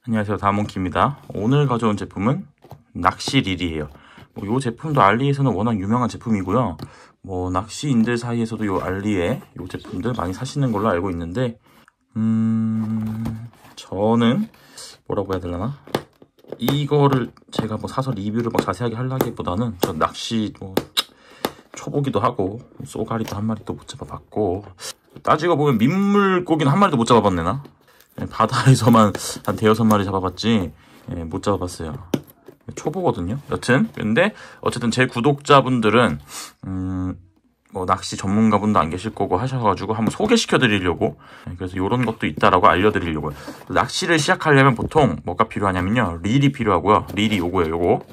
안녕하세요, 다몬키입니다. 오늘 가져온 제품은 낚시 릴이에요. 이 제품도 알리에서는 워낙 유명한 제품이고요. 낚시인들 사이에서도 이 알리에 이 제품들 많이 사시는 걸로 알고 있는데, 저는 뭐라고 해야 되려나? 이거를 제가 사서 리뷰를 자세하게 하려기보다는 저 낚시 초보기도 하고 쏘가리도 한 마리도 못 잡아봤고, 따지고 보면 민물고기는 한 마리도 못 잡아봤네 나. 바다에서만 한 대여섯 마리 잡아봤지 못 잡아봤어요. 초보거든요. 여튼 근데 어쨌든 제 구독자분들은 낚시 전문가분도 안 계실 거고 하셔가지고 한번 소개시켜 드리려고, 그래서 이런 것도 있다라고 알려드리려고요. 낚시를 시작하려면 보통 뭐가 필요하냐면요, 릴이 필요하고요. 릴이 요거예요. 요거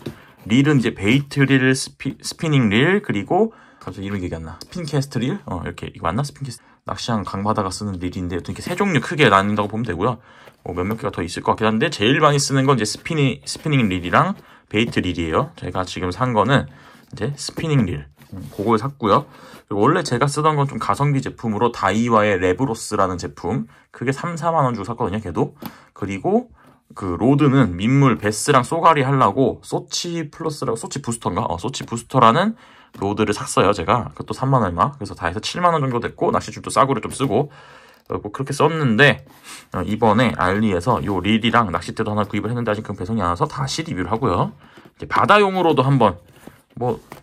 릴은 이제 베이트 릴, 스피닝 릴, 그리고 갑자기 이름이 기억이 안 나. 스핀캐스트 릴? 이렇게 이거 맞나? 스핀캐스트. 낚시한 강바다가 쓰는 릴인데 이렇게 세 종류 크게 나뉜다고 보면 되고요. 몇몇 개가 더 있을 것 같긴 한데 제일 많이 쓰는 건 이제 스피닝 릴이랑 베이트 릴이에요. 제가 지금 산 거는 이제 스피닝 릴. 그걸 샀고요. 그리고 원래 제가 쓰던 건 좀 가성비 제품으로 다이와의 레브로스라는 제품. 그게 3, 4만 원 주고 샀거든요, 걔도. 그리고 그 로드는 민물 베스랑 쏘가리 하려고 소치 플러스라고, 소치 부스터인가? 소치 부스터라는 로드를 샀어요, 제가. 그것도 3만 얼마. 그래서 다 해서 7만 원 정도 됐고, 낚시줄도 싸구려 좀 쓰고, 그렇게 썼는데, 이번에 알리에서 요 릴이랑 낚싯대도 하나 구입을 했는데 아직 그 배송이 안 와서 다시 리뷰를 하고요. 이제 바다용으로도 한번,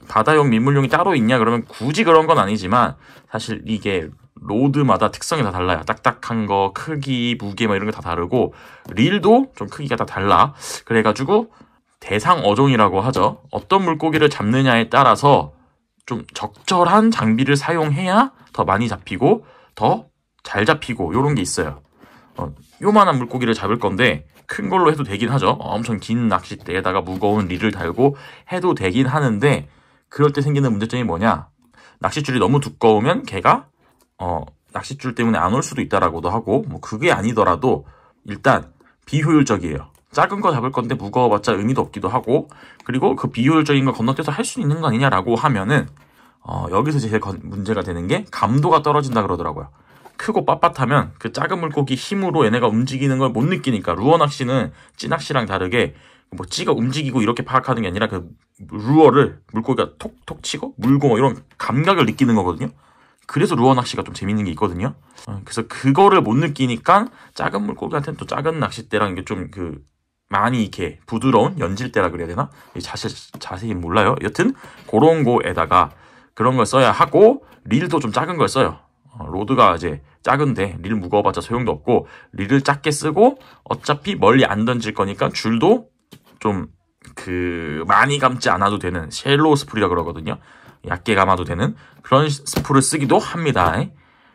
바다용 민물용이 따로 있냐 그러면 굳이 그런 건 아니지만, 사실 이게 로드마다 특성이 다 달라요. 딱딱한 거, 크기, 무게 이런 게 다 다르고, 릴도 좀 크기가 다 달라. 그래가지고 대상 어종이라고 하죠. 어떤 물고기를 잡느냐에 따라서 좀 적절한 장비를 사용해야 더 많이 잡히고 더 잘 잡히고 요런 게 있어요. 요만한 물고기를 잡을 건데 큰 걸로 해도 되긴 하죠. 엄청 긴 낚싯대에다가 무거운 릴을 달고 해도 되긴 하는데, 그럴 때 생기는 문제점이 뭐냐, 낚싯줄이 너무 두꺼우면 걔가 낚싯줄 때문에 안 올 수도 있다라고도 하고, 그게 아니더라도 일단 비효율적이에요. 작은 거 잡을 건데 무거워봤자 의미도 없기도 하고, 그리고 그 비효율적인 걸 건너뛰어서 할 수 있는 거 아니냐라고 하면은 여기서 제일 문제가 되는 게 감도가 떨어진다 그러더라고요. 크고 빳빳하면 그 작은 물고기 힘으로 얘네가 움직이는 걸 못 느끼니까, 루어 낚시는 찌낚시랑 다르게 찌가 움직이고 이렇게 파악하는 게 아니라 그 루어를 물고기가 톡톡 치고 물고 이런 감각을 느끼는 거거든요. 그래서 루어 낚시가 좀 재밌는 게 있거든요. 그래서 그거를 못 느끼니까 작은 물고기한테는 또 작은 낚싯대랑 이게 좀 많이 이렇게 부드러운 연질대라 그래야 되나? 자세히 몰라요. 여튼 그런 거에다가 그런 걸 써야 하고, 릴도 좀 작은 걸 써요. 로드가 이제 작은데 릴 무거워봤자 소용도 없고, 릴을 작게 쓰고 어차피 멀리 안 던질 거니까 줄도 좀 많이 감지 않아도 되는 쉘로우 스풀이라 그러거든요. 얕게 감아도 되는 그런 스풀을 쓰기도 합니다.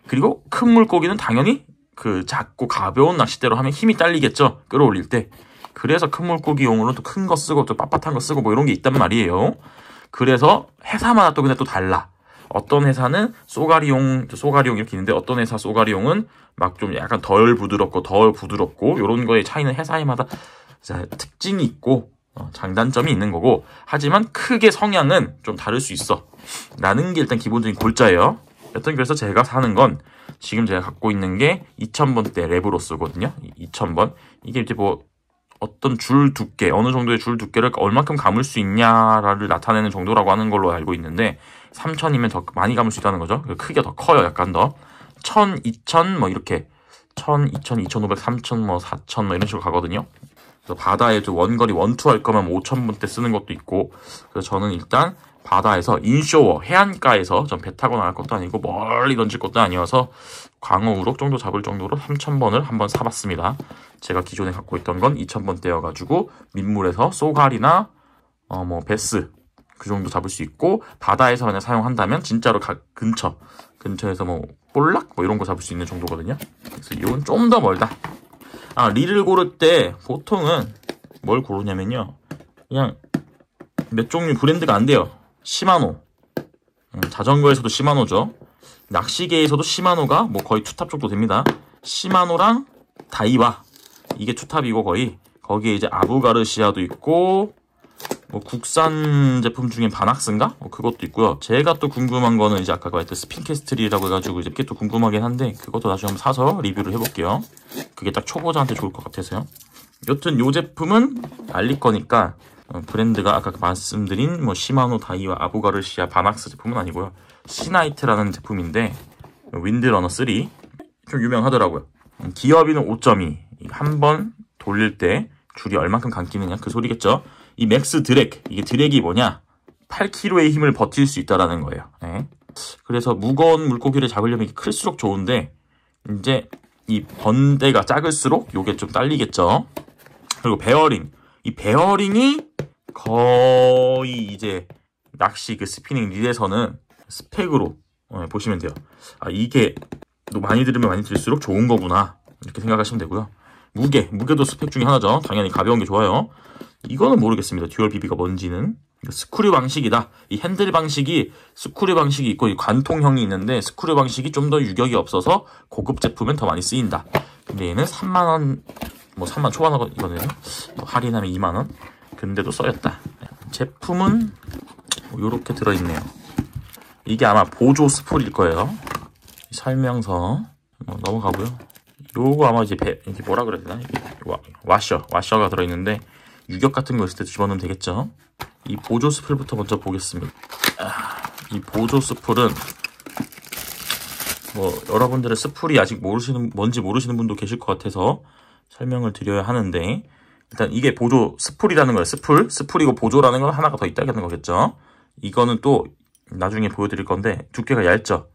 그리고 큰 물고기는 당연히 작고 가벼운 낚싯대로 하면 힘이 딸리겠죠, 끌어올릴 때. 그래서 큰 물고기용으로 또 큰 거 쓰고 또 빳빳한 거 쓰고 이런 게 있단 말이에요. 그래서 회사마다 또 근데 또 달라. 어떤 회사는 쏘가리용 이렇게 있는데, 어떤 회사 쏘가리용은 좀 약간 덜 부드럽고 요런 거의 차이는 회사마다 특징이 있고 장단점이 있는 거고, 하지만 크게 성향은 좀 다를 수 있어 라는 게 일단 기본적인 골자예요. 여튼 그래서 제가 사는 건 지금 제가 갖고 있는 게 2000번대 레브로스거든요. 2000번. 이게 이제 어떤 줄 두께, 어느 정도의 줄 두께를 얼마큼 감을 수 있냐를 나타내는 정도라고 하는 걸로 알고 있는데, 3000이면 더 많이 감을 수 있다는 거죠. 크기가 더 커요. 약간 더 1000, 2000 이렇게 1000, 2000, 2500, 3000 4000 이런 식으로 가거든요. 그래서 바다에 좀 원거리 원투 할 거면 5000번대 쓰는 것도 있고, 그래서 저는 일단 바다에서 인쇼어, 해안가에서 전 배 타고 나갈 것도 아니고 멀리 던질 것도 아니어서 광어, 우럭 정도 잡을 정도로 3000번을 한번 사봤습니다. 제가 기존에 갖고 있던 건 2000번대여가지고 민물에서 쏘가리나 베스 그 정도 잡을 수 있고, 바다에서 만약 사용한다면 진짜로 근처에서 볼락 이런 거 잡을 수 있는 정도거든요. 그래서 이건 좀 더 멀다. 릴을 고를 때 보통은 뭘 고르냐면요, 그냥 몇 종류 브랜드가 안 돼요. 시마노, 자전거에서도 시마노죠. 낚시계에서도 시마노가 거의 투탑 정도 됩니다. 시마노랑 다이와, 이게 투탑이고, 거기에 이제 아부가르시아도 있고, 국산 제품 중엔 바낙스인가? 그것도 있고요. 제가 또 궁금한 거는 이제 아까 말했던 스핀캐스트리라고 해가지고 이제 그게 또 궁금하긴 한데, 그것도 나중에 한번 사서 리뷰를 해볼게요. 그게 딱 초보자한테 좋을 것 같아서요. 여튼 요 제품은 알릴 거니까 브랜드가 아까 말씀드린 뭐 시마노, 다이와, 아부가르시아, 바낙스 제품은 아니고요. 시나이트라는 제품인데 윈드러너 3 좀 유명하더라고요. 기어비는 5.2 한 번 돌릴 때 줄이 얼만큼 감기느냐 그 소리겠죠. 이 맥스 드랙, 이게 드랙이 뭐냐, 8kg의 힘을 버틸 수 있다라는 거예요. 네. 그래서 무거운 물고기를 잡으려면 이게 클수록 좋은데 이제 이 번대가 작을수록 요게 좀 딸리겠죠. 그리고 베어링, 이 베어링이 거의 이제 낚시 그 스피닝 릴에서는 스펙으로 보시면 돼요. 아, 이게 또 많이 들으면 많이 들을수록 좋은 거구나 이렇게 생각하시면 되고요. 무게도 스펙 중에 하나죠. 당연히 가벼운 게 좋아요. 이거는 모르겠습니다. 듀얼 BB가 뭔지는. 스크류 방식이다. 이 핸들 방식이 스크류 방식이 있고 이 관통형이 있는데 스크류 방식이 좀 더 유격이 없어서 고급 제품엔 더 많이 쓰인다. 근데 얘는 3만원, 뭐 3만 초반이거든요. 할인하면 2만원. 근데도 써였다. 제품은 요렇게 들어있네요. 이게 아마 보조 스풀일 거예요. 설명서 넘어가고요. 요거 아마 이제 이게 뭐라 그래야 되나? 이게 와셔가 들어있는데 유격 같은 거 있을 때 집어넣으면 되겠죠. 이 보조 스풀부터 먼저 보겠습니다. 이 보조 스풀은 뭐 여러분들의 스풀이 아직 뭔지 모르시는 분도 계실 것 같아서 설명을 드려야 하는데, 일단 이게 보조 스풀이라는 거예요. 스풀이고 보조라는 건 하나가 더 있다는 거겠죠. 이거는 또 나중에 보여드릴 건데 두께가 얇죠.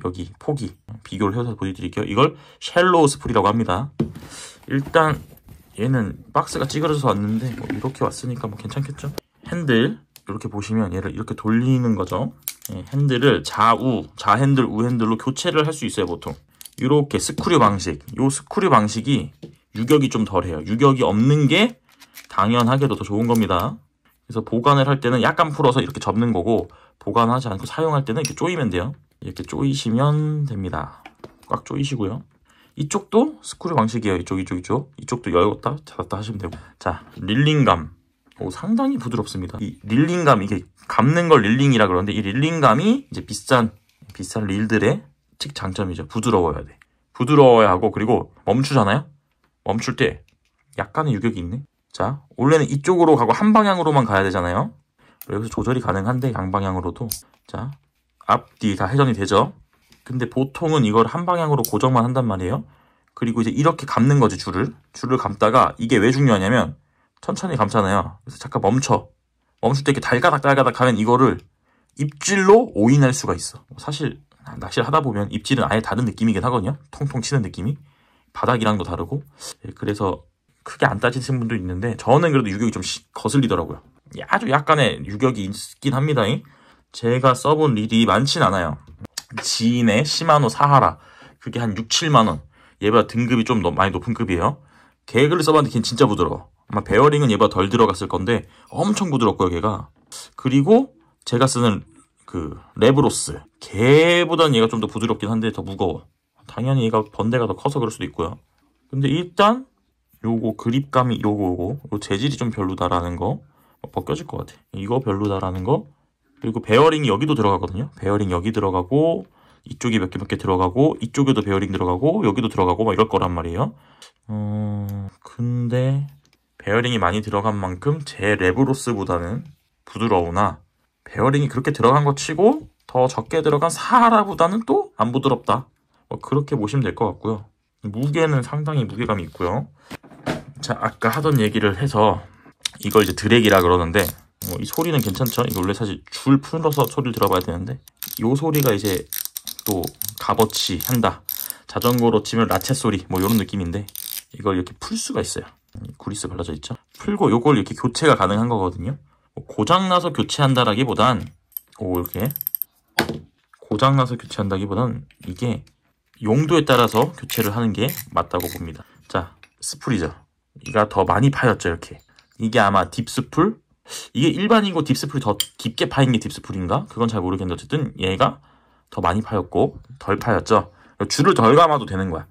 여기 폭이 비교를 해서 보여드릴게요. 이걸 쉘로우 스풀이라고 합니다. 일단 얘는 박스가 찌그러져서 왔는데 뭐 이렇게 왔으니까 뭐 괜찮겠죠. 핸들 이렇게 보시면 얘를 이렇게 돌리는 거죠. 핸들을 좌핸들, 우핸들로 교체를 할 수 있어요. 보통 이렇게 스크류 방식, 요 스크류 방식이 유격이 좀 덜해요. 유격이 없는 게 당연하게도 더 좋은 겁니다. 그래서 보관을 할 때는 약간 풀어서 이렇게 접는 거고, 보관하지 않고 사용할 때는 이렇게 조이면 돼요. 이렇게 조이시면 됩니다. 꽉 조이시고요. 이쪽도 스크류 방식이에요. 이쪽도 열었다 닫았다 하시면 되고. 자, 릴링감. 상당히 부드럽습니다. 이 릴링감, 이게 감는 걸 릴링이라 그러는데 이 릴링감이 이제 비싼 릴들의 장점이죠. 부드러워야 돼. 부드러워야 하고, 그리고 멈추잖아요. 멈출 때 약간의 유격이 있네. 자, 원래는 이쪽으로 가고 한 방향으로만 가야 되잖아요. 여기서 조절이 가능한데 양방향으로도. 자, 앞뒤 다 회전이 되죠. 근데 보통은 이걸 한 방향으로 고정만 한단 말이에요. 그리고 이제 이렇게 감는 거지. 줄을 감다가 이게 왜 중요하냐면 천천히 감잖아요. 그래서 잠깐 멈출 때 이렇게 달가닥 하면 이거를 입질로 오인할 수가 있어. 사실 낚시를 하다 보면 입질은 아예 다른 느낌이긴 하거든요. 통통 치는 느낌이 바닥이랑도 다르고. 그래서 크게 안 따지시는 분도 있는데 저는 그래도 유격이 좀 거슬리더라고요. 아주 약간의 유격이 있긴 합니다. 제가 써본 릴이 많진 않아요. 지인의 시마노 사하라, 그게 한 6, 7만원. 얘보다 등급이 좀 많이 높은 급이에요. 걔를 써봤는데 걔는 진짜 부드러워. 아마 베어링은 얘보다 덜 들어갔을 건데 엄청 부드럽고요, 걔가. 그리고 제가 쓰는 그 레브로스, 걔보다는 얘가 좀 더 부드럽긴 한데 더 무거워. 당연히 얘가 번대가 더 커서 그럴 수도 있고요. 근데 일단 요거 그립감이 요거 재질이 좀 별로다라는 거, 벗겨질 것 같아. 이거 별로다라는 거. 그리고 베어링이 여기도 들어가거든요. 베어링 여기 들어가고, 이쪽에 몇 개 들어가고, 이쪽에도 베어링 들어가고, 여기도 들어가고 막 이럴 거란 말이에요. 근데 베어링이 많이 들어간 만큼 제 레브로스보다는 부드러우나, 베어링이 그렇게 들어간 거 치고 더 적게 들어간 사하라보다는 또 안 부드럽다. 그렇게 보시면 될 것 같고요. 무게는 상당히 무게감이 있고요. 자, 아까 하던 얘기를 해서 이걸 이제 드랙이라 그러는데, 이 소리는 괜찮죠? 이거 원래 사실 줄 풀어서 소리를 들어봐야 되는데, 이 소리가 이제 또 값어치 한다. 자전거로 치면 라쳇 소리, 뭐 이런 느낌인데, 이걸 이렇게 풀 수가 있어요. 구리스 발라져 있죠? 풀고 요걸 이렇게 교체가 가능한 거거든요. 고장나서 교체한다라기보단, 이렇게 고장나서 교체한다기보단 이게 용도에 따라서 교체를 하는 게 맞다고 봅니다. 자, 스풀이죠. 이가 더 많이 파였죠, 이렇게. 이게 아마 딥스풀? 이게 일반이고 딥스풀이 더 깊게 파인 게 딥스풀인가? 그건 잘 모르겠는데 어쨌든 얘가 더 많이 파였고 덜 파였죠. 줄을 덜 감아도 되는 거야.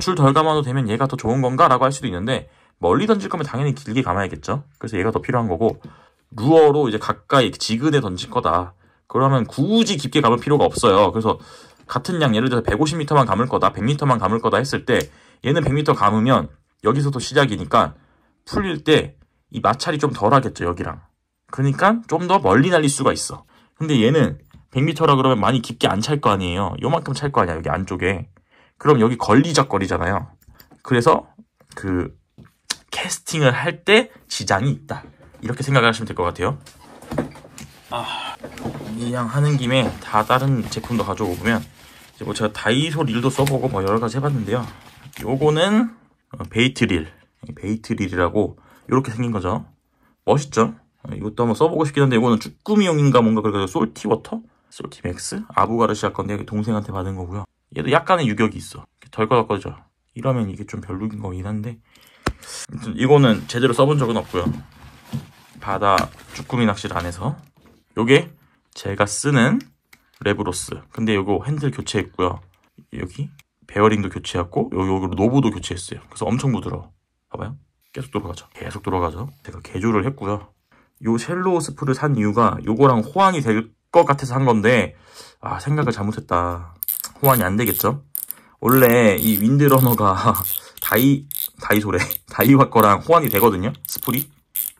줄 덜 감아도 되면 얘가 더 좋은 건가? 라고 할 수도 있는데, 멀리 던질 거면 당연히 길게 감아야겠죠. 그래서 얘가 더 필요한 거고, 루어로 이제 가까이 지그대 던질 거다. 그러면 굳이 깊게 감을 필요가 없어요. 그래서 같은 양, 예를 들어서 150m만 감을 거다, 100m만 감을 거다 했을 때 얘는 100m 감으면 여기서부터 시작이니까 풀릴 때 이 마찰이 좀 덜하겠죠, 여기랑. 그러니까 좀 더 멀리 날릴 수가 있어. 근데 얘는 100m라 그러면 많이 깊게 안 찰 거 아니에요. 요만큼 찰 거 아니야, 여기 안쪽에. 그럼 여기 걸리적거리잖아요. 그래서 그 캐스팅을 할 때 지장이 있다. 이렇게 생각을 하시면 될 것 같아요. 이왕 하는 김에 다 다른 제품도 가져오고 보면 이제 뭐 제가 다이소 릴도 써보고 뭐 여러 가지 해봤는데요. 요거는 베이트 릴이라고 이렇게 생긴 거죠. 멋있죠? 이것도 한번 써보고 싶긴 한데 이거는 쭈꾸미용인가 뭔가 그래서 솔티워터? 솔티맥스? 아부가르시아 건데 동생한테 받은 거고요. 얘도 약간의 유격이 있어. 덜거덕거리죠. 이러면 이게 좀 별로인 거긴 한데 이거는 제대로 써본 적은 없고요. 바다 쭈꾸미 낚시를 안 해서. 요게 제가 쓰는 레브로스. 근데 요거 핸들 교체했고요. 여기 베어링도 교체했고 여기 노브도 교체했어요. 그래서 엄청 부드러워. 봐봐요. 계속 돌아가죠. 제가 개조를 했고요. 요 쉘로우 스프를 산 이유가 요거랑 호환이 될 것 같아서 한 건데 생각을 잘못했다. 호환이 안 되겠죠? 원래 이 윈드러너가 다이와 거랑 호환이 되거든요. 스풀이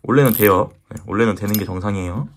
원래는 돼요. 원래는 되는 게 정상이에요.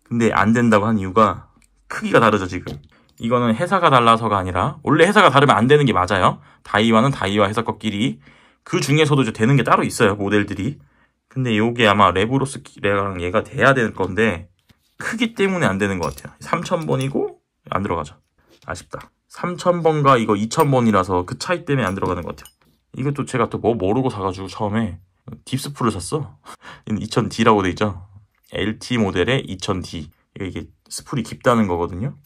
근데 안 된다고 한 이유가 크기가 다르죠. 지금 이거는 회사가 달라서가 아니라 원래 회사가 다르면 안 되는 게 맞아요. 다이와는 다이와 회사 거끼리 그 중에서도 이제 되는 게 따로 있어요, 모델들이. 근데 요게 아마 레브로스랑 얘가 돼야 될 건데 크기 때문에 안 되는 것 같아요. 3000번이고 안 들어가죠. 아쉽다. 3000번과 이거 2000번이라서 그 차이 때문에 안 들어가는 것 같아요. 이것도 제가 또 뭐 모르고 사가지고 처음에 딥스풀을 샀어. 2000D라고 돼 있죠. LT 모델의 2000D. 이게 스풀이 깊다는 거거든요.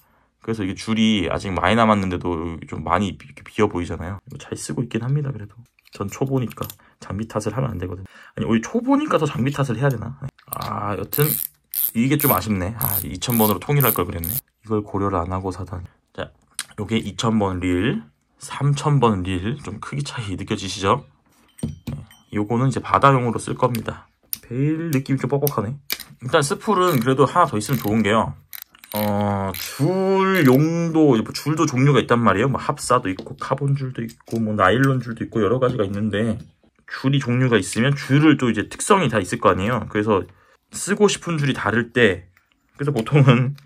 그래서 이게 줄이 아직 많이 남았는데도 좀 많이 비어 보이잖아요. 잘 쓰고 있긴 합니다. 그래도 전 초보니까 장비 탓을 하면 안 되거든. 아니 우리 초보니까 더 장비 탓을 해야 되나? 여튼 이게 좀 아쉽네. 2000번으로 통일할 걸 그랬네. 이걸 고려를 안 하고 사다니. 자, 요게 2000번 릴, 3000번 릴. 좀 크기 차이 느껴지시죠? 요거는 이제 바다용으로 쓸 겁니다. 베일 느낌이 좀 뻑뻑하네. 일단 스풀은 그래도 하나 더 있으면 좋은 게요. 줄도 종류가 있단 말이에요. 뭐 합사도 있고, 카본 줄도 있고, 뭐 나일론 줄도 있고, 여러 가지가 있는데, 줄이 종류가 있으면 줄을 또 이제 특성이 다 있을 거 아니에요. 그래서 쓰고 싶은 줄이 다를 때, 그래서 보통은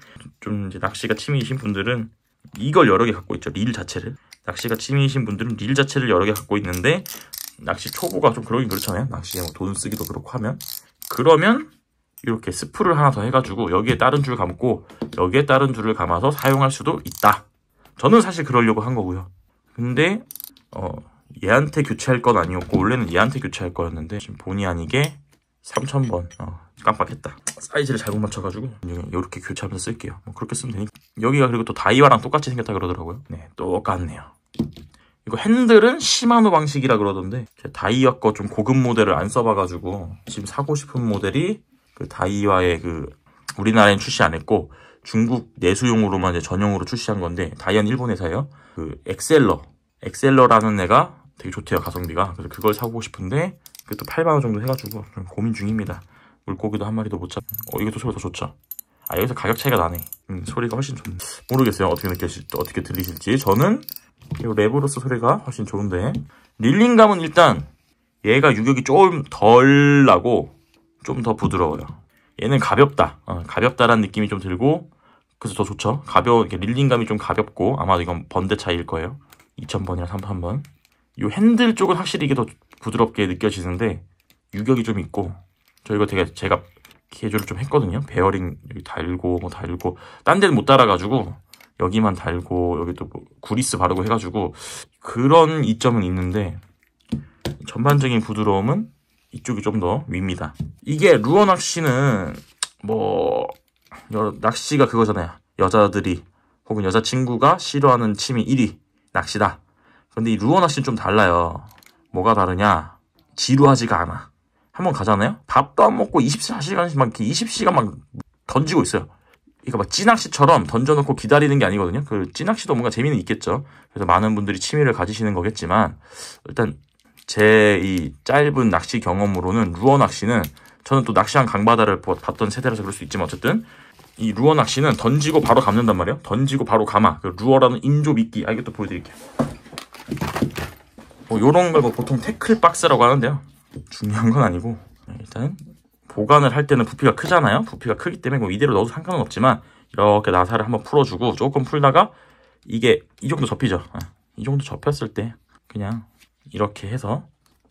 좀 이제 낚시가 취미이신 분들은 이걸 여러 개 갖고 있죠. 릴 자체를. 낚시가 취미이신 분들은 릴 자체를 여러 개 갖고 있는데, 낚시 초보가 좀 그러긴 그렇잖아요. 낚시에 뭐 돈 쓰기도 그렇고 하면. 그러면, 이렇게 스풀을 하나 더 해가지고 여기에 다른 줄 감고 여기에 다른 줄을 감아서 사용할 수도 있다. 저는 사실 그러려고 한 거고요. 근데 얘한테 교체할 건 아니었고 원래는 얘한테 교체할 거였는데 지금 본의 아니게 3000번 깜빡했다. 사이즈를 잘못 맞춰가지고 이렇게 교체하면서 쓸게요. 뭐 그렇게 쓰면 되니까. 여기가 그리고 또 다이와랑 똑같이 생겼다 그러더라고요. 네, 똑같네요. 이거 핸들은 시마노 방식이라 그러던데 다이와 거 좀 고급 모델을 안 써봐가지고 지금 사고 싶은 모델이 그 다이와의 우리나라엔 출시 안 했고 중국 내수용으로만 이제 전용으로 출시한 건데 다이와는 일본 회사예요. 그 엑셀러라는 애가 되게 좋대요, 가성비가. 그래서 그걸 사고 싶은데 그것도 8만원 정도 해가지고 좀 고민 중입니다. 물고기도 한 마리도 못 잡. 이것도 소리가 더 좋죠. 여기서 가격 차이가 나네. 소리가 훨씬 좋네. 모르겠어요, 어떻게 들리실지. 저는 이 레브로스 소리가 훨씬 좋은데 릴링감은 일단 얘가 유격이 조금 덜 나고 좀 더 부드러워요. 얘는 가볍다. 가볍다라는 느낌이 좀 들고 그래서 더 좋죠. 릴링감이 좀 가볍고 아마도 이건 번대 차이일 거예요. 2000번이랑 3000번. 이 핸들 쪽은 확실히 이게 더 부드럽게 느껴지는데 유격이 좀 있고 저 이거 제가 개조를 좀 했거든요. 베어링 여기 달고 뭐 달고 딴 데는 못 달아가지고 여기만 달고 여기 또 뭐 구리스 바르고 해가지고 그런 이점은 있는데 전반적인 부드러움은 이쪽이 좀 더 윗니다. 이게 루어 낚시는 뭐 낚시가 그거잖아요. 여자들이 혹은 여자친구가 싫어하는 취미 1위 낚시다. 근데 이 루어 낚시는 좀 달라요. 뭐가 다르냐? 지루하지가 않아. 한번 가잖아요? 밥도 안 먹고 24시간씩 막 20시간 막 던지고 있어요. 그러니까 막 찌낚시처럼 던져놓고 기다리는 게 아니거든요. 그 찌낚시도 뭔가 재미는 있겠죠. 그래서 많은 분들이 취미를 가지시는 거겠지만 일단 제 이 짧은 낚시 경험으로는 루어 낚시는 저는 또 낚시한 강바다를 봤던 세대라서 그럴 수 있지만 어쨌든 이 루어 낚시는 던지고 바로 감는단 말이에요. 던지고 바로 감아. 그 루어라는 인조 미끼. 이것도 보여드릴게요. 뭐 요런 걸 보통 태클 박스라고 하는데요. 중요한 건 아니고 일단 보관을 할 때는 부피가 크잖아요. 부피가 크기 때문에 뭐 이대로 넣어도 상관은 없지만 이렇게 나사를 한번 풀어주고 조금 풀다가 이게 이 정도 접히죠. 이 정도 접혔을 때 그냥 이렇게 해서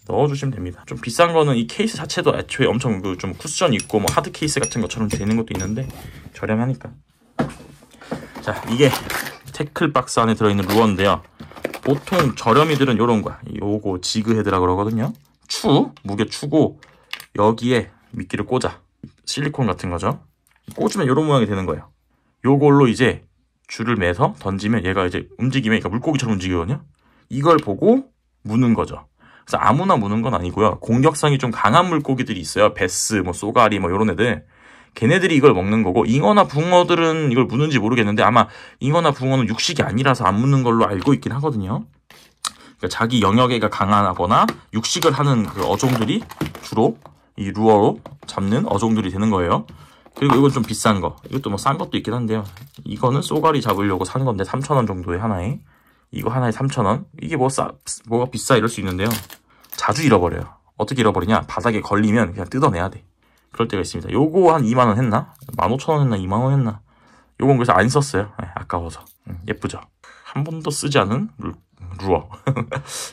넣어주시면 됩니다. 좀 비싼 거는 이 케이스 자체도 애초에 엄청 좀 쿠션 있고 뭐 하드 케이스 같은 것처럼 되는 것도 있는데 저렴하니까. 자, 이게 태클 박스 안에 들어있는 루어인데요. 보통 저렴이들은 요런 거야. 요거 지그 헤드라 그러거든요. 무게 추고 여기에 미끼를 꽂아. 실리콘 같은 거죠. 꽂으면 요런 모양이 되는 거예요. 요걸로 이제 줄을 매서 던지면 얘가 이제 움직이면 그러니까 물고기처럼 움직이거든요. 이걸 보고 무는 거죠. 그래서 아무나 무는 건 아니고요. 공격성이 좀 강한 물고기들이 있어요. 베스, 뭐 쏘가리, 뭐 요런 애들. 걔네들이 이걸 먹는 거고, 잉어나 붕어들은 이걸 무는지 모르겠는데 아마 잉어나 붕어는 육식이 아니라서 안 무는 걸로 알고 있긴 하거든요. 그러니까 자기 영역에가 강하거나 육식을 하는 그 어종들이 주로 이 루어로 잡는 어종들이 되는 거예요. 그리고 이건 좀 비싼 거. 이것도 뭐 싼 것도 있긴 한데요. 이거는 쏘가리 잡으려고 산 건데 3,000원 정도에 하나에. 이거 하나에 3,000원. 이게 뭐가 비싸 이럴 수 있는데요. 자주 잃어버려요. 어떻게 잃어버리냐? 바닥에 걸리면 그냥 뜯어내야 돼. 그럴 때가 있습니다. 요거 한 2만원 했나? 15,000원 했나? 2만원 했나? 요건 그래서 안 썼어요. 아까워서. 예쁘죠? 한 번도 쓰지 않은 루어.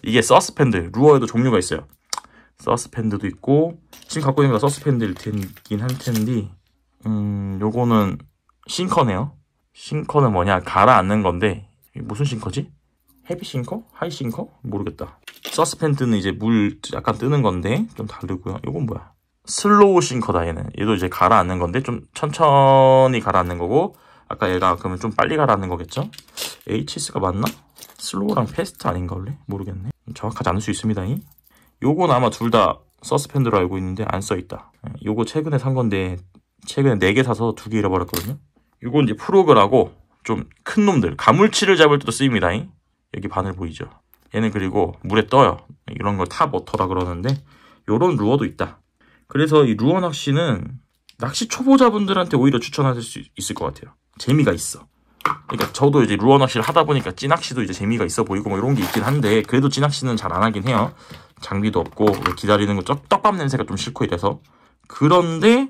이게 서스펜드. 루어에도 종류가 있어요. 서스펜드도 있고, 지금 갖고 있는 거 서스펜드일 텐긴 할 텐데, 요거는 싱커네요. 싱커는 뭐냐? 가라앉는 건데, 무슨 싱커지? 헤비 싱커? 하이 싱커? 모르겠다. 서스펜드는 이제 물 약간 뜨는 건데, 좀 다르고요. 요건 뭐야? 슬로우 싱커다, 얘는. 얘도 이제 가라앉는 건데, 좀 천천히 가라앉는 거고, 아까 얘가 그러면 좀 빨리 가라앉는 거겠죠? HS가 맞나? 슬로우랑 패스트 아닌가, 원래? 모르겠네. 정확하지 않을 수 있습니다. 요건 아마 둘 다 서스펜드로 알고 있는데, 안 써있다. 요거 최근에 산 건데, 최근에 4개 사서 2개 잃어버렸거든요. 요건 이제 프로그라고, 좀 큰 놈들, 가물치를 잡을 때도 쓰입니다. 여기 바늘 보이죠? 얘는 그리고 물에 떠요. 이런 걸 탑워터라 그러는데, 요런 루어도 있다. 그래서 이 루어 낚시는 낚시 초보자분들한테 오히려 추천할 수 있을 것 같아요. 재미가 있어. 그러니까 저도 이제 루어 낚시를 하다 보니까 찌낚시도 이제 재미가 있어 보이고 뭐 이런 게 있긴 한데 그래도 찌낚시는 잘 안 하긴 해요. 장비도 없고 기다리는 거 떡밥 냄새가 좀 싫고 이래서. 그런데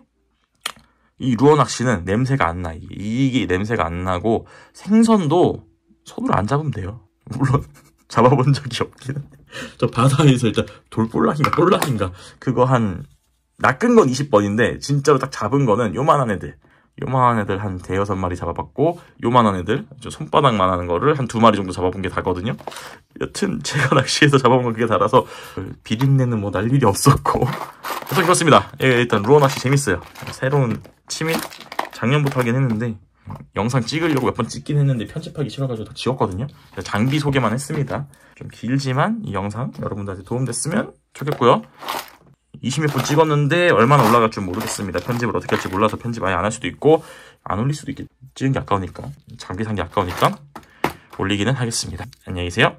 이 루어 낚시는 냄새가 안 나. 이게 냄새가 안 나고 생선도 손으로 안 잡으면 돼요. 물론 잡아본 적이 없긴 한데 저 바다에서 일단 볼락인가 그거 한 낚은 건 20번인데 진짜로 딱 잡은 거는 요만한 애들 한 5-6마리 잡아봤고 요만한 애들 손바닥만 하는 거를 한 2마리 정도 잡아본 게 다거든요. 여튼 제가 낚시해서 잡아본 건 그게 다라서 비린내는 뭐 날 일이 없었고 그래서 그렇습니다. 예, 일단 루어 낚시 재밌어요. 새로운 취미 작년부터 하긴 했는데 영상 찍으려고 몇 번 찍긴 했는데 편집하기 싫어가지고 다 지웠거든요. 장비 소개만 했습니다. 좀 길지만 이 영상 여러분들한테 도움됐으면 좋겠고요. 20몇 분 찍었는데 얼마나 올라갈 줄 모르겠습니다. 편집을 어떻게 할지 몰라서 편집 아예 안 할 수도 있고 안 올릴 수도 있겠. 찍은 게 아까우니까 장비 산 게 아까우니까 올리기는 하겠습니다. 안녕히 계세요.